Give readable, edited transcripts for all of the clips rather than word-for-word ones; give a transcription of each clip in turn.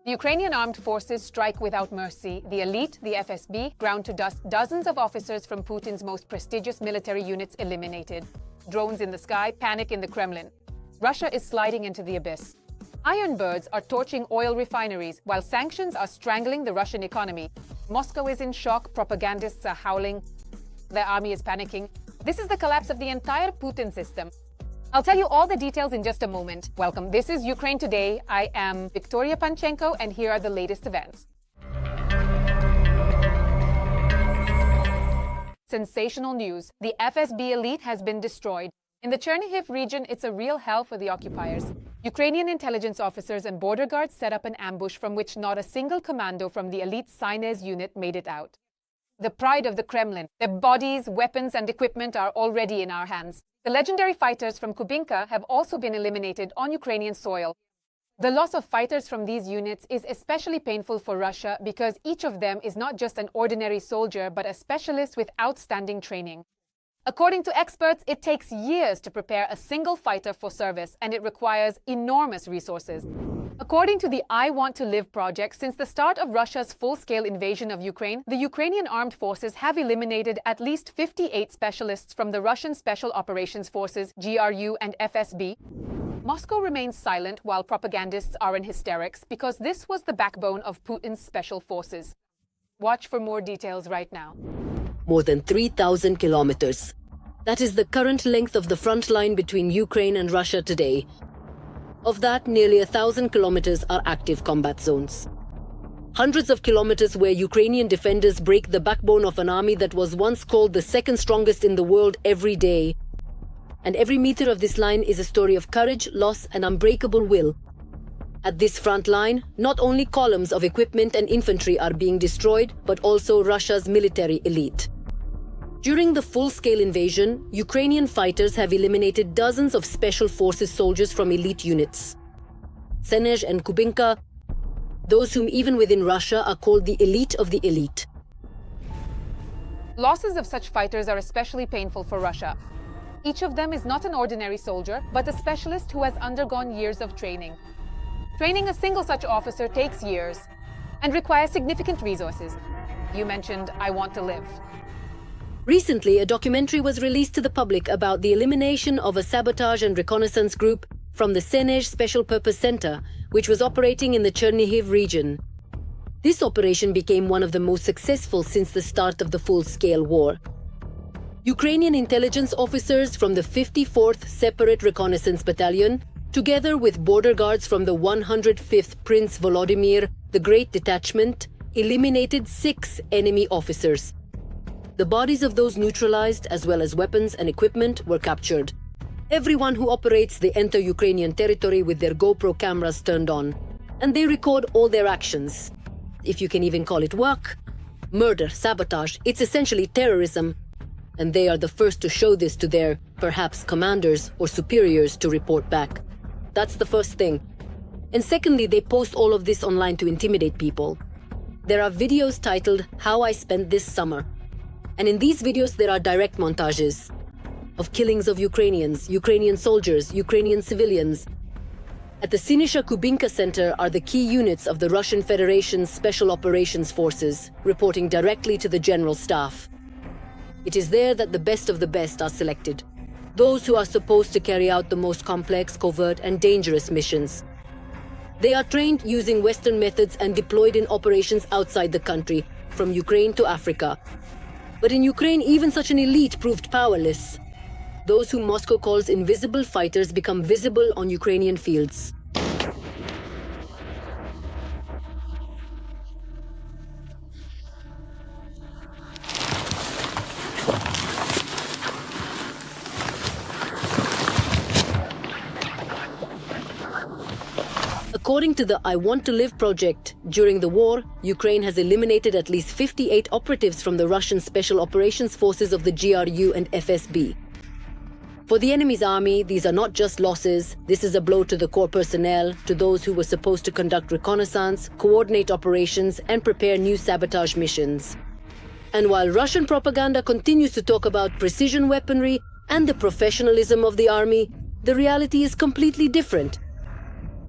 The Ukrainian armed forces strike without mercy. The elite, the FSB, ground to dust, dozens of officers from Putin's most prestigious military units eliminated. Drones in the sky, panic in the Kremlin. Russia is sliding into the abyss. Iron birds are torching oil refineries, while sanctions are strangling the Russian economy. Moscow is in shock, propagandists are howling, the army is panicking. This is the collapse of the entire Putin system. I'll tell you all the details in just a moment. Welcome, this is Ukraine Today. I am Victoria Panchenko, and here are the latest events. Sensational news. The FSB elite has been destroyed. In the Chernihiv region, it's a real hell for the occupiers. Ukrainian intelligence officers and border guards set up an ambush from which not a single commando from the elite Senezh unit made it out. The pride of the Kremlin. Their bodies, weapons, and equipment are already in our hands. The legendary fighters from Kubinka have also been eliminated on Ukrainian soil. The loss of fighters from these units is especially painful for Russia because each of them is not just an ordinary soldier but a specialist with outstanding training. According to experts, it takes years to prepare a single fighter for service, and it requires enormous resources. According to the I Want to Live project, since the start of Russia's full-scale invasion of Ukraine, the Ukrainian armed forces have eliminated at least 58 specialists from the Russian Special Operations Forces, GRU, and FSB. Moscow remains silent while propagandists are in hysterics because this was the backbone of Putin's special forces. Watch for more details right now. More than 3,000 kilometers. That is the current length of the front line between Ukraine and Russia today. Of that, nearly 1,000 kilometers are active combat zones. Hundreds of kilometers where Ukrainian defenders break the backbone of an army that was once called the second strongest in the world every day. And every meter of this line is a story of courage, loss, and unbreakable will. At this front line, not only columns of equipment and infantry are being destroyed, but also Russia's military elite. During the full-scale invasion, Ukrainian fighters have eliminated dozens of special forces soldiers from elite units. Senezh and Kubinka, those whom even within Russia are called the elite of the elite. Losses of such fighters are especially painful for Russia. Each of them is not an ordinary soldier, but a specialist who has undergone years of training. Training a single such officer takes years and requires significant resources. You mentioned I Want to Live. Recently, a documentary was released to the public about the elimination of a sabotage and reconnaissance group from the Senezh Special Purpose Center, which was operating in the Chernihiv region. This operation became one of the most successful since the start of the full-scale war. Ukrainian intelligence officers from the 54th Separate Reconnaissance Battalion, together with border guards from the 105th Prince Volodymyr the Great Detachment, eliminated 6 enemy officers. The bodies of those neutralized, as well as weapons and equipment, were captured. Everyone who operates, they enter Ukrainian territory with their GoPro cameras turned on, and they record all their actions. If you can even call it work, murder, sabotage, it's essentially terrorism. And they are the first to show this to their, perhaps, commanders or superiors to report back. That's the first thing. And secondly, they post all of this online to intimidate people. There are videos titled, How I Spent This Summer. And in these videos, there are direct montages of killings of Ukrainians, Ukrainian soldiers, Ukrainian civilians. At the Senezh Kubinka Center are the key units of the Russian Federation's Special Operations Forces, reporting directly to the General Staff. It is there that the best of the best are selected. Those who are supposed to carry out the most complex, covert, and dangerous missions. They are trained using Western methods and deployed in operations outside the country, from Ukraine to Africa. But in Ukraine, even such an elite proved powerless. Those whom Moscow calls invisible fighters become visible on Ukrainian fields. According to the I Want to Live project, during the war, Ukraine has eliminated at least 58 operatives from the Russian Special Operations Forces of the GRU and FSB. For the enemy's army, these are not just losses. This is a blow to the core personnel, to those who were supposed to conduct reconnaissance, coordinate operations, and prepare new sabotage missions. And while Russian propaganda continues to talk about precision weaponry and the professionalism of the army, the reality is completely different.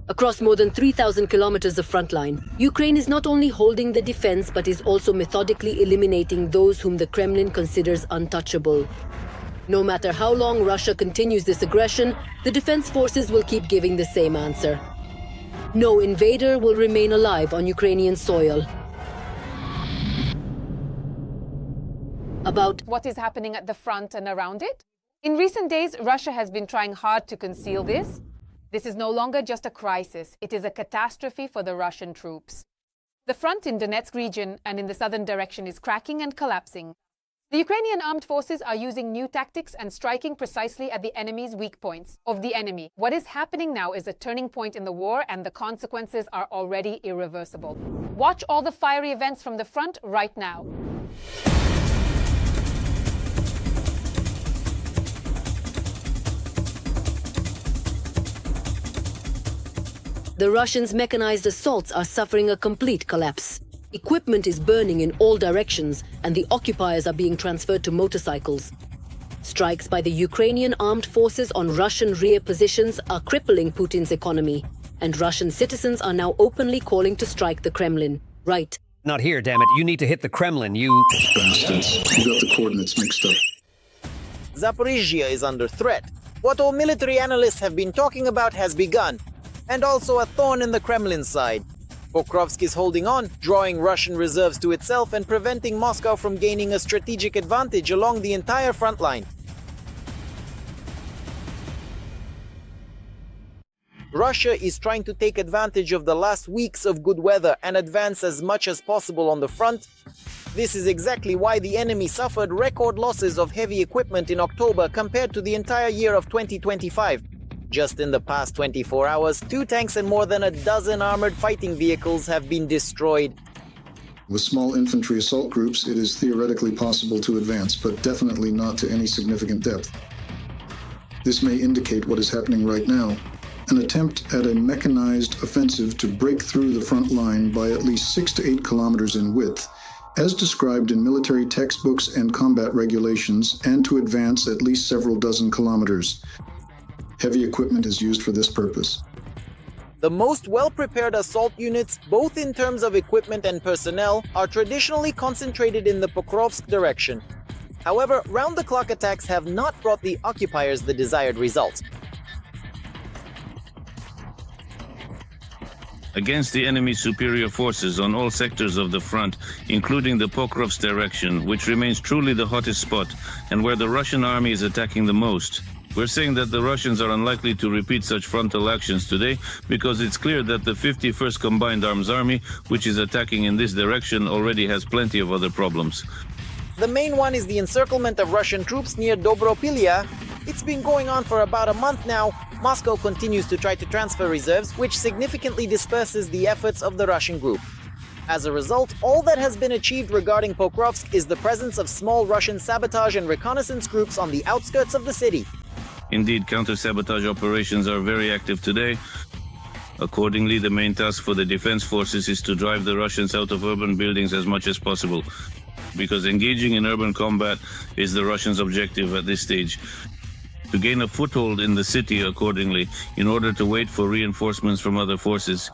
Across more than 3,000 kilometers of frontline, Ukraine is not only holding the defense but is also methodically eliminating those whom the Kremlin considers untouchable. No matter how long Russia continues this aggression, the defense forces will keep giving the same answer. No invader will remain alive on Ukrainian soil. About what is happening at the front and around it? In recent days, Russia has been trying hard to conceal this. This is no longer just a crisis, it is a catastrophe for the Russian troops. The front in Donetsk region and in the southern direction is cracking and collapsing. The Ukrainian armed forces are using new tactics and striking precisely at the enemy's weak points of the enemy. What is happening now is a turning point in the war, and the consequences are already irreversible. Watch all the fiery events from the front right now. The Russians' mechanized assaults are suffering a complete collapse. Equipment is burning in all directions, and the occupiers are being transferred to motorcycles. Strikes by the Ukrainian armed forces on Russian rear positions are crippling Putin's economy, and Russian citizens are now openly calling to strike the Kremlin. Right. Not here, damn it. You need to hit the Kremlin, you... Bastards. You got the coordinates mixed up. Zaporizhzhia is under threat. What all military analysts have been talking about has begun, and also a thorn in the Kremlin's side. Pokrovsk is holding on, drawing Russian reserves to itself and preventing Moscow from gaining a strategic advantage along the entire front line. Russia is trying to take advantage of the last weeks of good weather and advance as much as possible on the front. This is exactly why the enemy suffered record losses of heavy equipment in October compared to the entire year of 2025. Just in the past 24 hours, 2 tanks and more than a dozen armored fighting vehicles have been destroyed. With small infantry assault groups, it is theoretically possible to advance, but definitely not to any significant depth. This may indicate what is happening right now, an attempt at a mechanized offensive to break through the front line by at least 6 to 8 kilometers in width, as described in military textbooks and combat regulations, and to advance at least several dozen kilometers. Heavy equipment is used for this purpose. The most well-prepared assault units, both in terms of equipment and personnel, are traditionally concentrated in the Pokrovsk direction. However, round-the-clock attacks have not brought the occupiers the desired results. Against the enemy's superior forces on all sectors of the front, including the Pokrovsk direction, which remains truly the hottest spot, and where the Russian army is attacking the most. We're saying that the Russians are unlikely to repeat such frontal actions today because it's clear that the 51st Combined Arms Army, which is attacking in this direction, already has plenty of other problems. The main one is the encirclement of Russian troops near Dobropilya. It's been going on for about a month now. Moscow continues to try to transfer reserves, which significantly disperses the efforts of the Russian group. As a result, all that has been achieved regarding Pokrovsk is the presence of small Russian sabotage and reconnaissance groups on the outskirts of the city. Indeed, counter-sabotage operations are very active today. Accordingly, the main task for the defense forces is to drive the Russians out of urban buildings as much as possible, because engaging in urban combat is the Russians' objective at this stage. To gain a foothold in the city accordingly, in order to wait for reinforcements from other forces.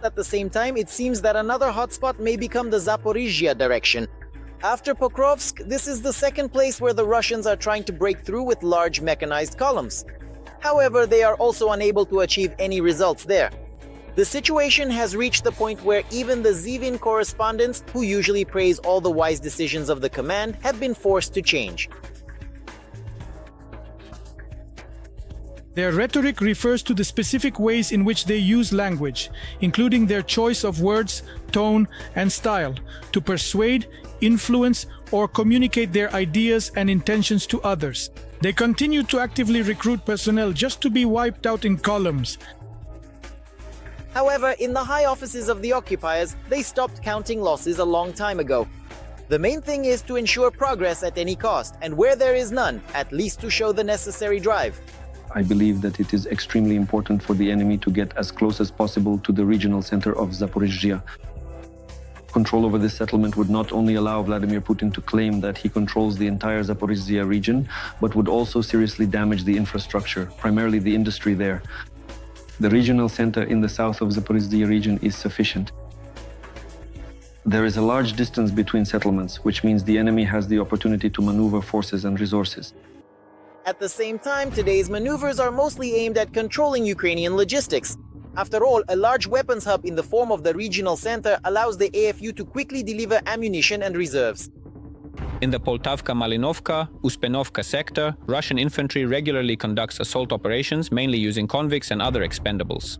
At the same time, it seems that another hotspot may become the Zaporizhzhia direction. After Pokrovsk, this is the second place where the Russians are trying to break through with large mechanized columns. However, they are also unable to achieve any results there. The situation has reached the point where even the Zivin correspondents, who usually praise all the wise decisions of the command, have been forced to change. Their rhetoric refers to the specific ways in which they use language, including their choice of words, tone, and style, to persuade, influence, or communicate their ideas and intentions to others. They continue to actively recruit personnel just to be wiped out in columns. However, in the high offices of the occupiers, they stopped counting losses a long time ago. The main thing is to ensure progress at any cost, and where there is none, at least to show the necessary drive. I believe that it is extremely important for the enemy to get as close as possible to the regional center of Zaporizhzhia. Control over this settlement would not only allow Vladimir Putin to claim that he controls the entire Zaporizhzhia region, but would also seriously damage the infrastructure, primarily the industry there. The regional center in the south of Zaporizhzhia region is sufficient. There is a large distance between settlements, which means the enemy has the opportunity to maneuver forces and resources. At the same time, today's maneuvers are mostly aimed at controlling Ukrainian logistics. After all, a large weapons hub in the form of the regional center allows the AFU to quickly deliver ammunition and reserves. In the Poltavka-Malinovka, Uspenovka sector, Russian infantry regularly conducts assault operations, mainly using convicts and other expendables.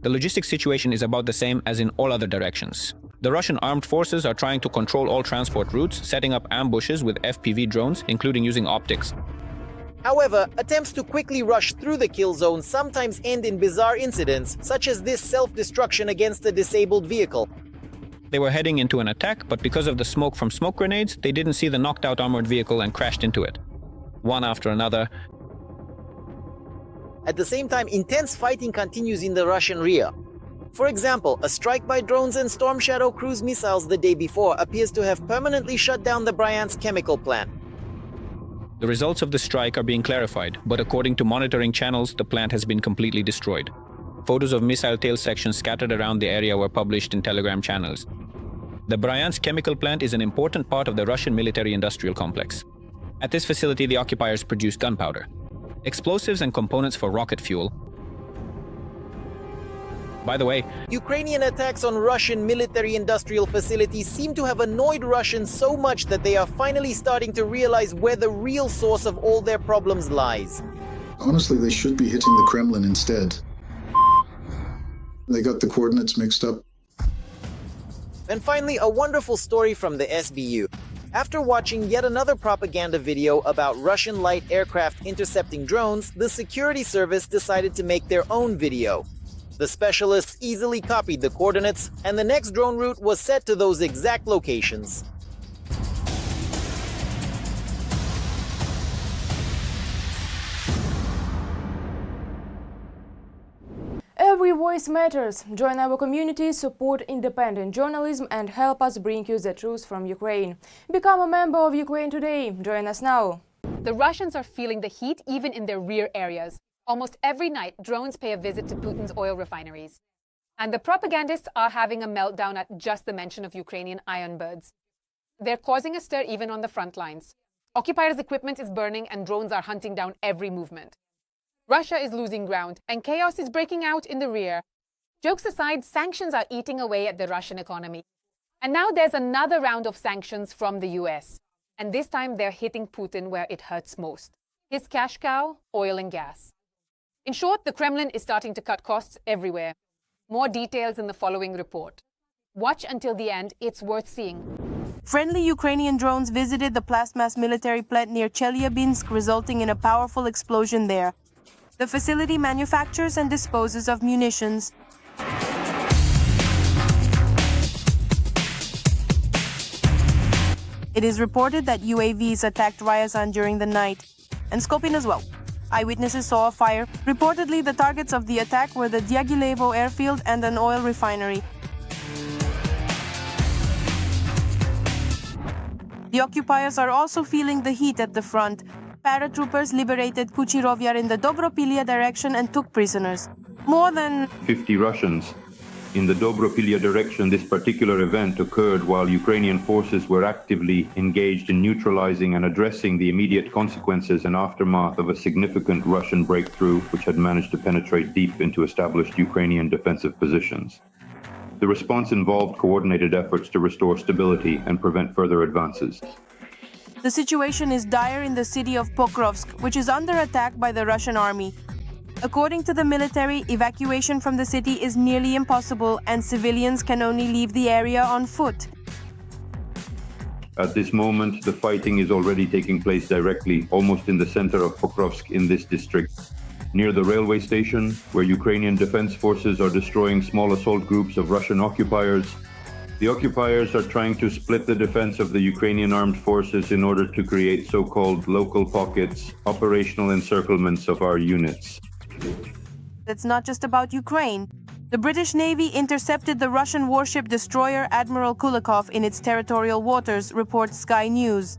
The logistics situation is about the same as in all other directions. The Russian armed forces are trying to control all transport routes, setting up ambushes with FPV drones, including using optics. However, attempts to quickly rush through the kill zone sometimes end in bizarre incidents, such as this self-destruction against a disabled vehicle. They were heading into an attack, but because of the smoke from smoke grenades, they didn't see the knocked-out armored vehicle and crashed into it. One after another. At the same time, intense fighting continues in the Russian rear. For example, a strike by drones and Storm Shadow cruise missiles the day before appears to have permanently shut down the Bryansk chemical plant. The results of the strike are being clarified, but according to monitoring channels, the plant has been completely destroyed. Photos of missile tail sections scattered around the area were published in Telegram channels. The Bryansk chemical plant is an important part of the Russian military-industrial complex. At this facility, the occupiers produce gunpowder, explosives and components for rocket fuel. By the way, Ukrainian attacks on Russian military-industrial facilities seem to have annoyed Russians so much that they are finally starting to realize where the real source of all their problems lies. Honestly, they should be hitting the Kremlin instead. They got the coordinates mixed up. And finally, a wonderful story from the SBU. After watching yet another propaganda video about Russian light aircraft intercepting drones, the security service decided to make their own video. The specialists easily copied the coordinates, and the next drone route was set to those exact locations. Every voice matters. Join our community, support independent journalism, and help us bring you the truth from Ukraine. Become a member of Ukraine Today. Join us now. The Russians are feeling the heat even in their rear areas. Almost every night, drones pay a visit to Putin's oil refineries. And the propagandists are having a meltdown at just the mention of Ukrainian iron birds. They're causing a stir even on the front lines. Occupiers' equipment is burning and drones are hunting down every movement. Russia is losing ground and chaos is breaking out in the rear. Jokes aside, sanctions are eating away at the Russian economy. And now there's another round of sanctions from the US. And this time they're hitting Putin where it hurts most. His cash cow, oil and gas. In short, the Kremlin is starting to cut costs everywhere. More details in the following report. Watch until the end, it's worth seeing. Friendly Ukrainian drones visited the Plastmass military plant near Chelyabinsk, resulting in a powerful explosion there. The facility manufactures and disposes of munitions. It is reported that UAVs attacked Ryazan during the night, and Skopin as well. Eyewitnesses saw a fire. Reportedly, the targets of the attack were the Dyagilevo airfield and an oil refinery. The occupiers are also feeling the heat at the front. Paratroopers liberated Kuchirovyar in the Dobropilya direction and took prisoners. More than 50 Russians. In the Dobropilya direction, this particular event occurred while Ukrainian forces were actively engaged in neutralizing and addressing the immediate consequences and aftermath of a significant Russian breakthrough which had managed to penetrate deep into established Ukrainian defensive positions. The response involved coordinated efforts to restore stability and prevent further advances. the situation is dire in the city of Pokrovsk, which is under attack by the Russian army. According to the military, evacuation from the city is nearly impossible and civilians can only leave the area on foot. At this moment, the fighting is already taking place directly, almost in the center of Pokrovsk in this district, near the railway station, where Ukrainian defense forces are destroying small assault groups of Russian occupiers. The occupiers are trying to split the defense of the Ukrainian armed forces in order to create so-called local pockets, operational encirclements of our units. It's not just about Ukraine. The British Navy intercepted the Russian warship destroyer Admiral Kulikov in its territorial waters, reports Sky News.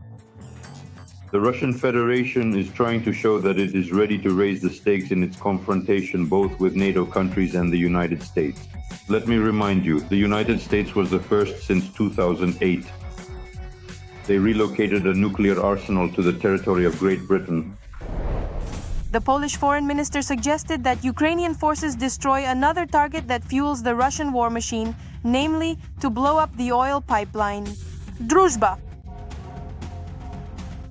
The Russian Federation is trying to show that it is ready to raise the stakes in its confrontation both with NATO countries and the United States. Let me remind you, the United States was the first since 2008. They relocated a nuclear arsenal to the territory of Great Britain. The Polish foreign minister suggested that Ukrainian forces destroy another target that fuels the Russian war machine, namely to blow up the oil pipeline. Druzhba.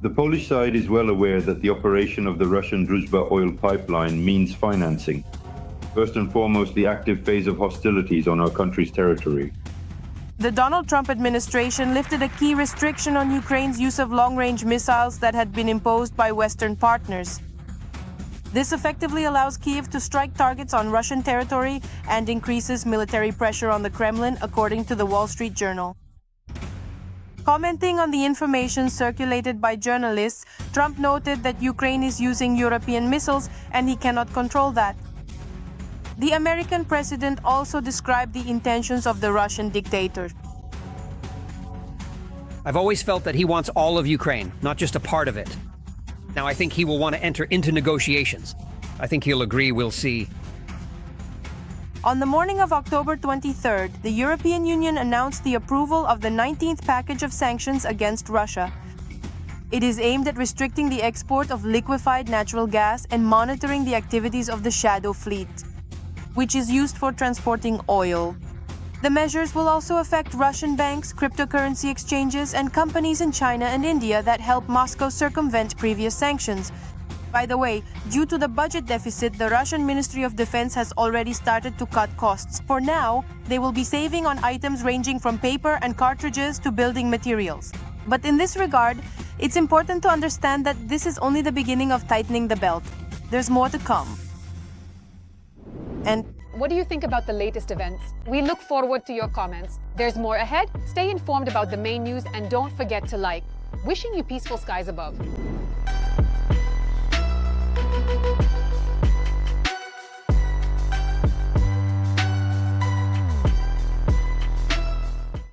The Polish side is well aware that the operation of the Russian Druzhba oil pipeline means financing. First and foremost, the active phase of hostilities on our country's territory. The Donald Trump administration lifted a key restriction on Ukraine's use of long-range missiles that had been imposed by Western partners. This effectively allows Kyiv to strike targets on Russian territory and increases military pressure on the Kremlin, according to the Wall Street Journal. Commenting on the information circulated by journalists, Trump noted that Ukraine is using European missiles and he cannot control that. The American president also described the intentions of the Russian dictator. I've always felt that he wants all of Ukraine, not just a part of it. Now I think he will want to enter into negotiations. I think he'll agree, we'll see. On the morning of October 23rd, the European Union announced the approval of the 19th package of sanctions against Russia. It is aimed at restricting the export of liquefied natural gas and monitoring the activities of the shadow fleet, which is used for transporting oil. The measures will also affect Russian banks, cryptocurrency exchanges, and companies in China and India that help Moscow circumvent previous sanctions. By the way, due to the budget deficit, the Russian Ministry of Defense has already started to cut costs. For now, they will be saving on items ranging from paper and cartridges to building materials. But in this regard, it's important to understand that this is only the beginning of tightening the belt. There's more to come. And what do you think about the latest events? We look forward to your comments. There's more ahead. Stay informed about the main news and don't forget to like. Wishing you peaceful skies above.